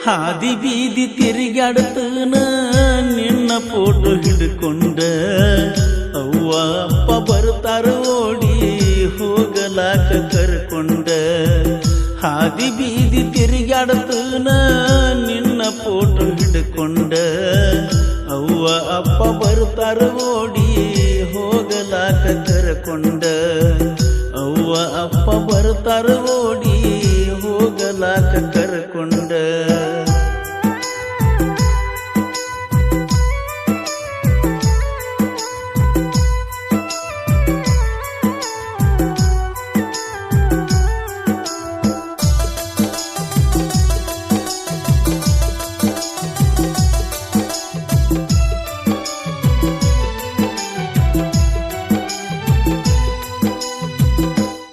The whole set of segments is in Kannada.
ಹಾದಿ ಬೀದಿ ತಿರುಗಾಡ್ತನ ನಿನ್ನ ಫೋಟೋ ಹಿಡ್ಕೊಂಡ ಅವ್ವ ಅಪ್ಪ ಬರ್ತಾರ ಓಡಿ ಹೋಗಲಾಕ ಕರ್ಕೊಂಡ ಹಾದಿ ಬೀದಿ ತಿರುಗಾಡ್ತನ ನಿನ್ನ ಫೋಟೋ ಹಿಡ್ಕೊಂಡ ಅವ್ವ ಅಪ್ಪ ಬರ್ತಾರ ಓಡಿ ಹೋಗಲಾಕ ಕರ್ಕೊಂಡ ಅವ್ವ ಅಪ್ಪ ಬರ್ತಾರ ಓಡಿ ಹೋಗಲಾಕ ಕರ್ಕೊಂಡ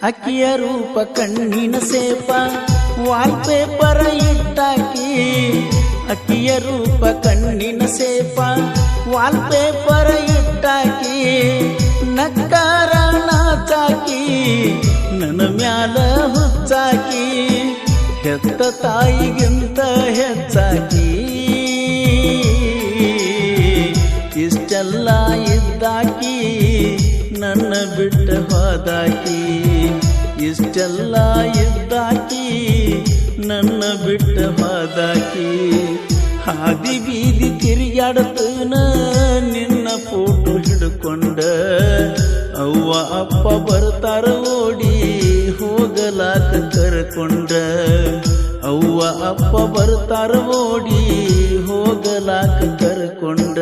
ಅಕ್ಕಿಯ ರೂಪ ಕಣ್ಣಿನ ಸೇಪ ವಾಲ್ಪೇಪರ್ ಇಟ್ಟಾಕಿ ಅಕ್ಕಿಯ ರೂಪ ಕಣ್ಣಿನ ಸೇಪ ವಾಲ್ಪೇಪರ್ ಇಟ್ಟಾಕಿ ನಕ್ಕಾರ ನಾಚಾಕಿ ನನ್ನ ಮ್ಯಾಲ ಹುಚ್ಚಾಕಿ ಹೆತ್ತ ತಾಯಿಗಿಂತ ಹೆಚ್ಚಾಕಿ ಇಷ್ಟೆಲ್ಲ ಇದ್ದಾಕಿ ನನ್ನ ಬಿಟ್ಟ ಹೋದಾಕಿ ಇಷ್ಟೆಲ್ಲ ಇದ್ದಾಕಿ ನನ್ನ ಬಿಟ್ಟ ಹೋದಾಕಿ ಹಾದಿ ಬೀದಿ ತಿರುಗಾಡ್ತನ ನಿನ್ನ ಫೋಟೋ ಹಿಡ್ಕೊಂಡ ಅವ್ವ ಅಪ್ಪ ಬರ್ತಾರ ಓಡಿ ಹೋಗಲಾಕ ಕರ್ಕೊಂಡ ಅವ್ವ ಅಪ್ಪ ಬರ್ತಾರ ಓಡಿ ಹೋಗಲಾಕ ಕರ್ಕೊಂಡ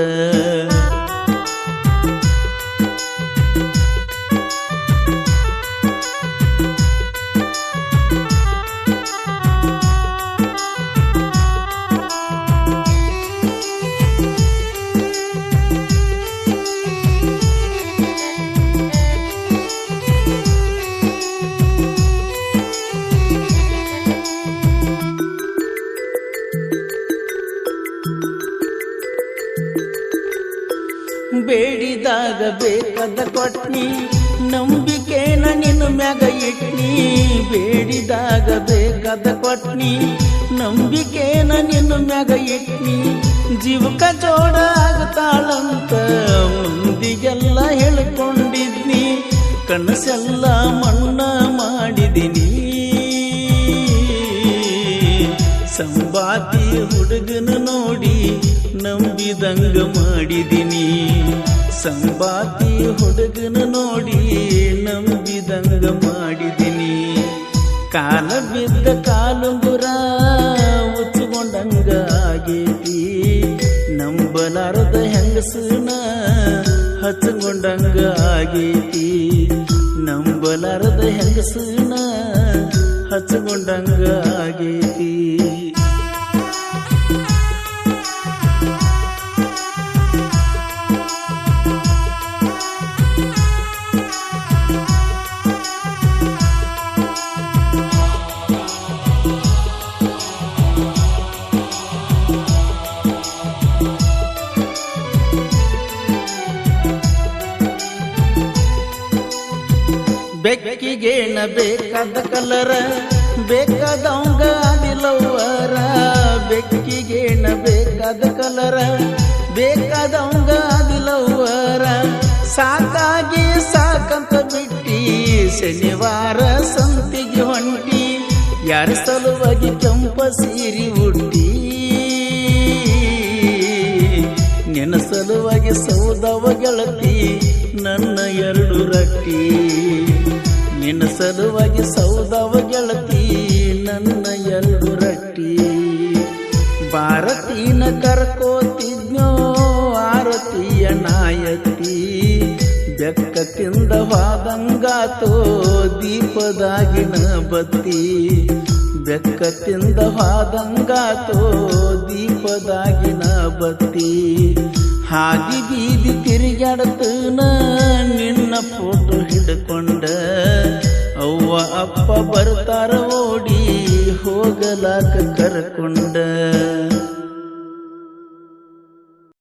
ಬೇಡಿದಾಗ ಬೇಕಾದ ಕೊಟ್ನಿ ನಂಬಿಕೆನ ನಿನ್ನ ಮ್ಯಾಗ ಇಟ್ನಿ ಬೇಡಿದಾಗ ಬೇಕಾದ ಕೊಟ್ನಿ ನಂಬಿಕೆನ ನಿನ್ನ ಮ್ಯಾಗ ಇಟ್ನಿ ಜೀವಕ ಜೋಡ ಆಗತಾಳಂತ ಮಂದಿಗೆಲ್ಲ ಹೇಳ್ಕೊಂಡಿದ್ನಿ ಕನಸೆಲ್ಲ ಮಣ್ಣ ಮಾಡಿದಿನಿ ಸಂಬಾತಿ ಹುಡುಗನ ನೋಡಿ ನಂಬಿದಂಗ ಮಾಡಿದಿನಿ ಸಂಬಾತಿ ಹುಡುಗನ ನೋಡಿ ನಂಬಿದಂಗ ಮಾಡಿದಿನಿ ಕಾಲ ಬಿದ್ದ ಕಾಲುಂಗುರ ಉಚ್ಕೊಂಡಂಗ ಆಗೇತಿ ನಂಬಲಾರದ ಹೆಂಗಸನ ಹಚ್ಕೊಂಡಂಗ ಆಗೇತಿ ನಂಬಲಾರದ ಹೆಂಗಸನ ಹಚ್ಕೊಂಡಂಗ ಆಗೇತಿ ಬೆಕ್ಕಿಗೇನ ಬೇಕಾದ ಕಲರ ಬೇಕಾದವಂಗ ಅದಿಲವ್ವರ ಬೆಕ್ಕಿಗೇನ ಬೇಕಾದ ಕಲರ ಬೇಕಾದವಂಗ ಅದಿಲವ್ವರ ಸಾಕಾಗಿ ಸಾಕಂತ ಬಿಟ್ಟಿ ಶನಿವಾರ ಸಂತಿಗೆ ಹೊಂಟಿ ಯಾರ ಸಲುವಾಗಿ ಕೆಂಪ ಸೀರಿ ಉಟ್ಟಿ ನಿನ್ನ ಸಲುವಾಗಿ ಸೌದವ ಗೆಳತಿ ನನ್ನ ಎರಡು ರಟ್ಟಿ ನಿನ್ನ ಸಲುವಾಗಿ ಸೌದವ ಗೆಳತಿ ನನ್ನ ಎರಡು ರಟ್ಟಿ ಭಾರತೀನ ಕರ್ಕೋತಿದ್ನೋ ಆರತಿಯ ನಾಯಕಿ ಬೆಕ್ಕ ತಿಂದ ವಾದಂಗಾತೋ ದೀಪದಾಗಿನ ಬತ್ತಿ ಬೆಕ್ಕ ತಿಂದ ವಾದಂಗಾತೋ ದೀಪದಾಗಿನ ಬತ್ತಿ ಹಾದಿ ಬೀದಿ ತಿರುಗಾಡತನ ನಿನ್ನ ಫೋಟೋ ಹಿಡ್ಕೊಂಡ ಅವ್ವ ಅಪ್ಪ ಬರ್ತಾರ ಓಡಿ ಹೋಗಲಾಕ ಕರ್ಕೊಂಡ